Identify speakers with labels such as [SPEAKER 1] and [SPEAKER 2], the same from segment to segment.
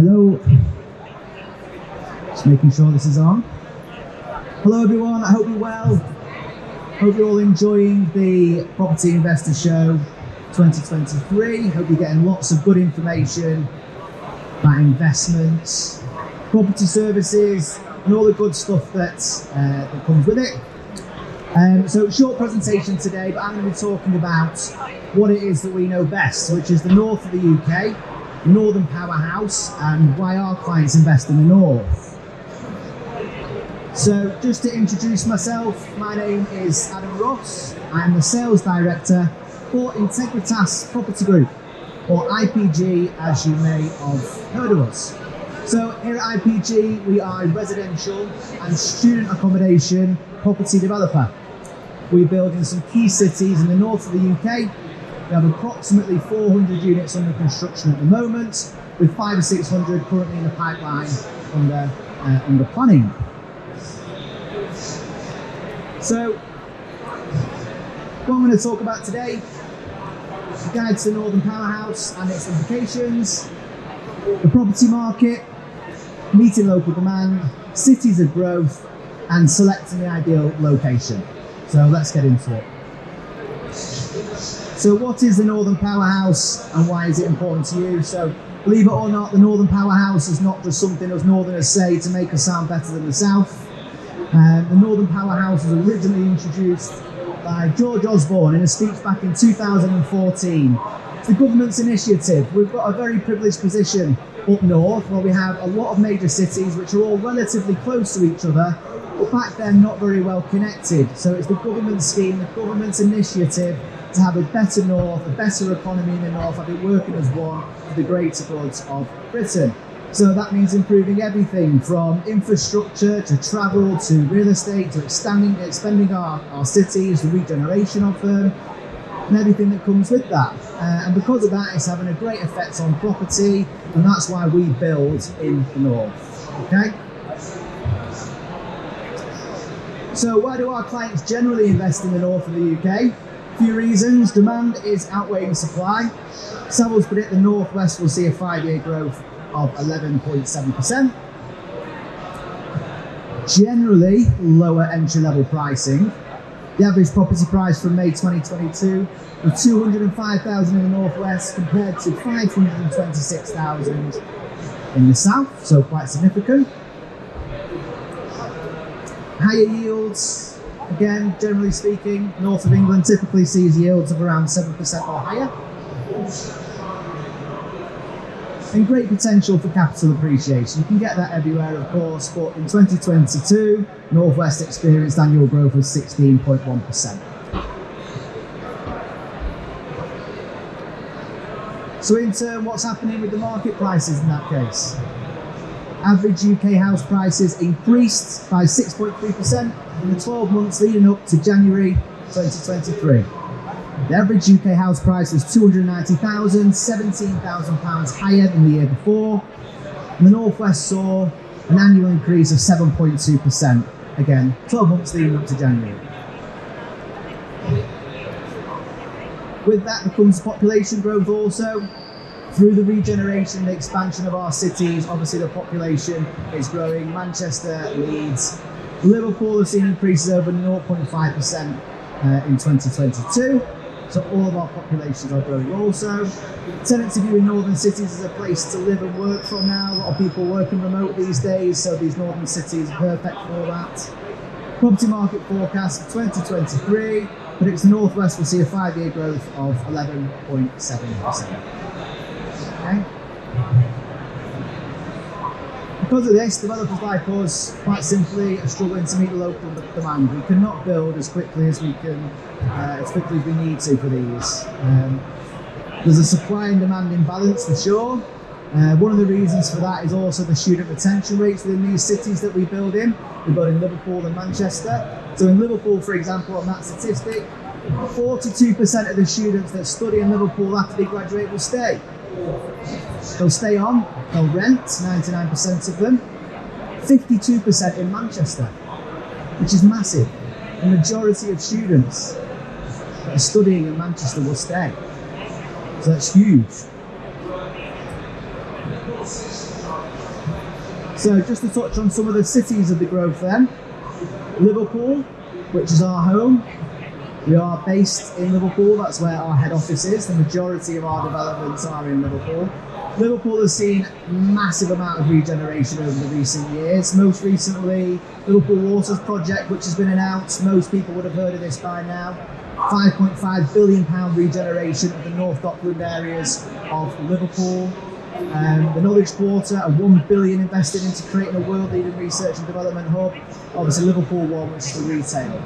[SPEAKER 1] Hello. Just making sure this is on. Hello everyone, I hope you're well. Hope you're all enjoying the Property Investor Show 2023. Hope you're getting lots of good information about investments, property services, and all the good stuff that comes with it. So short presentation today, but I'm going to be talking about what it is that we know best, which is the north of the UK, the Northern Powerhouse, and why our clients invest in the north. So just to introduce myself, my name is Adam Ross. I'm the Sales Director for Integritas Property Group, or IPG as you may have heard of us. So here at IPG, we are a residential and student accommodation property developer. We build in some key cities in the north of the UK. We have approximately 400 units under construction at the moment, with 500 or 600 currently in the pipeline under planning. So, what I'm going to talk about today, the guide to the Northern Powerhouse and its implications, the property market, meeting local demand, cities of growth, and selecting the ideal location. So let's get into it. So what is the Northern Powerhouse and why is it important to you? So believe it or not, the Northern Powerhouse is not just something us Northerners say to make us sound better than the South. The Northern Powerhouse was originally introduced by George Osborne in a speech back in 2014. It's the government's initiative. We've got a very privileged position up north where we have a lot of major cities which are all relatively close to each other, but back then not very well connected. So it's the government scheme, the government's initiative to have a better north, a better economy in the north, have it working as one for the greater good of Britain. So that means improving everything from infrastructure to travel to real estate to expanding our cities, the regeneration of them, and everything that comes with that. And because of that, it's having a great effect on property, and that's why we build in the north. Okay? So why do our clients generally invest in the north of the UK? A few reasons. Demand is outweighing supply. Savills predict the northwest will see a 5-year growth of 11.7%. Generally lower entry-level pricing. The average property price from May 2022 was 205,000 in the northwest compared to 526,000 in the south, so quite significant. Higher yields, again, generally speaking, north of England typically sees yields of around 7% or higher. And great potential for capital appreciation. You can get that everywhere, of course, but in 2022, Northwest experienced annual growth of 16.1%. So in turn, what's happening with the market prices in that case? Average UK house prices increased by 6.3% in the 12 months leading up to January 2023. The average UK house price was 290,000, £17,000 higher than the year before. And the Northwest saw an annual increase of 7.2%, again, 12 months leading up to January. With that comes population growth also. Through the regeneration and the expansion of our cities, obviously the population is growing. Manchester, Leeds, Liverpool have seen increases over 0.5% in 2022. So all of our populations are growing also. Tenants view in northern cities as a place to live and work from now. A lot of people working remote these days, so these northern cities are perfect for that. Property market forecast for 2023 predicts the Northwest will see a 5-year growth of 11.7%. Okay. Because of this, developers like us, quite simply, are struggling to meet the local demand. We cannot build as quickly as we need to for these. There's a supply and demand imbalance for sure. One of the reasons for that is also the student retention rates within these cities that we build in. We build in Liverpool and Manchester. So in Liverpool, for example, on that statistic, 42% of the students that study in Liverpool after they graduate will stay. They'll stay on, they'll rent, 99% of them. 52% in Manchester, which is massive. The majority of students that are studying in Manchester will stay. So that's huge. So just to touch on some of the cities of the growth then. Liverpool, which is our home. We are based in Liverpool, that's where our head office is. The majority of our developments are in Liverpool. Liverpool has seen a massive amount of regeneration over the recent years. Most recently, Liverpool Waters project, which has been announced. Most people would have heard of this by now. £5.5 billion regeneration of the North Dockland areas of Liverpool. The Knowledge Quarter, a £1 billion invested into creating a world-leading research and development hub. Obviously Liverpool One, which is the retail.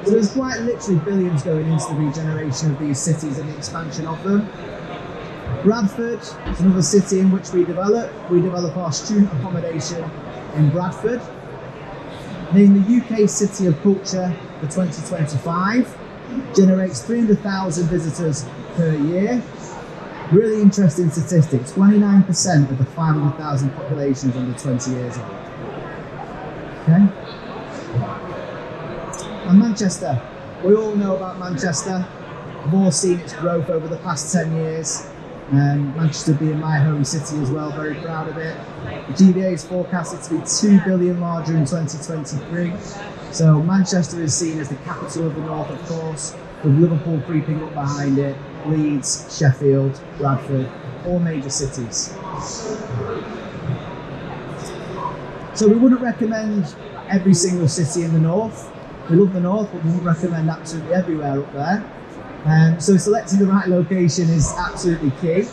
[SPEAKER 1] So there's quite literally billions going into the regeneration of these cities and the expansion of them. Bradford is another city in which we develop. We develop our student accommodation in Bradford. Named the UK City of Culture for 2025. Generates 300,000 visitors per year. Really interesting statistics. 29% of the 500,000 population is under 20 years old. Okay. And Manchester. We all know about Manchester. We've all seen its growth over the past 10 years. Manchester being my home city as well, very proud of it. The GBA is forecasted to be 2 billion larger in 2023. So Manchester is seen as the capital of the north, of course, with Liverpool creeping up behind it, Leeds, Sheffield, Bradford, all major cities. So we wouldn't recommend every single city in the north. We love the north, but we wouldn't recommend absolutely everywhere up there. So selecting the right location is absolutely key.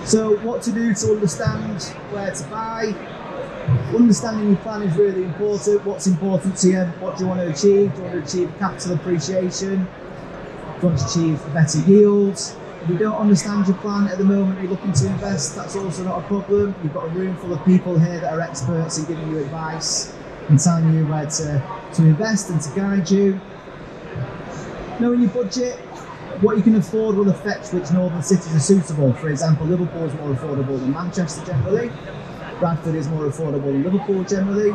[SPEAKER 1] So what to do to understand where to buy? Understanding your plan is really important. What's important to you? What do you want to achieve? Do you want to achieve capital appreciation? Do you want to achieve better yields? If you don't understand your plan at the moment you're looking to invest, that's also not a problem. You've got a room full of people here that are experts in giving you advice and telling you where to invest and to guide you. Knowing your budget, what you can afford will affect which northern cities are suitable. For example, Liverpool is more affordable than Manchester generally. Bradford is more affordable than Liverpool generally.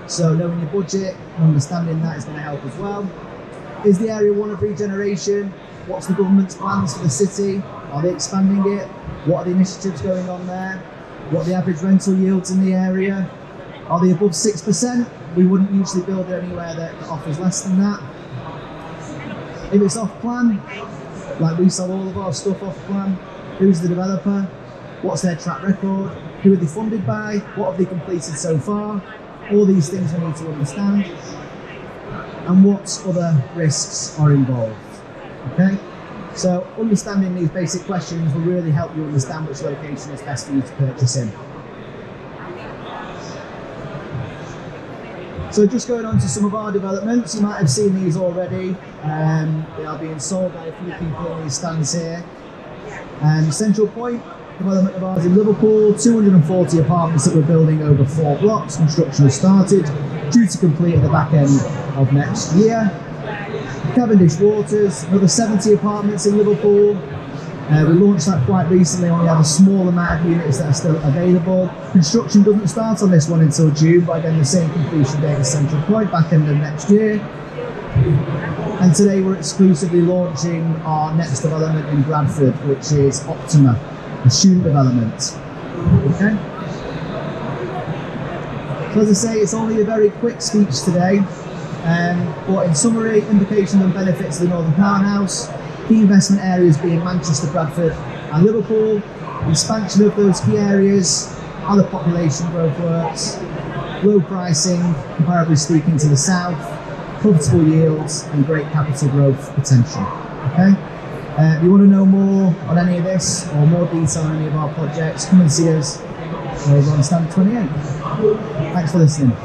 [SPEAKER 1] So knowing your budget and understanding that is going to help as well. Is the area one of regeneration? What's the government's plans for the city? Are they expanding it? What are the initiatives going on there? What are the average rental yields in the area? Are they above 6%? We wouldn't usually build anywhere that offers less than that. If it's off plan, like we sell all of our stuff off plan, who's the developer? What's their track record? Who are they funded by? What have they completed so far? All these things we need to understand. And what other risks are involved. Okay? So understanding these basic questions will really help you understand which location is best for you to purchase in. So just going on to some of our developments, you might have seen these already. They are being sold by a few people in these stands here. Central Point, development of ours in Liverpool, 240 apartments that we're building over 4 blocks. Construction has started, due to complete at the back end of next year. Cavendish Waters, another 70 apartments in Liverpool. We launched that quite recently, only have a small amount of units that are still available. Construction doesn't start on this one until June, but again the same completion date as Central Point, back end of next year. And today we're exclusively launching our next development in Bradford, which is Optima, a student development. Okay? So as I say, it's only a very quick speech today, but in summary, implications and benefits of the Northern Powerhouse. Key investment areas being Manchester, Bradford and Liverpool, expansion of those key areas, how the population growth works, low pricing, comparably speaking to the south, comfortable yields and great capital growth potential. Okay? If you want to know more on any of this or more detail on any of our projects, come and see us over on stand 28. Thanks for listening.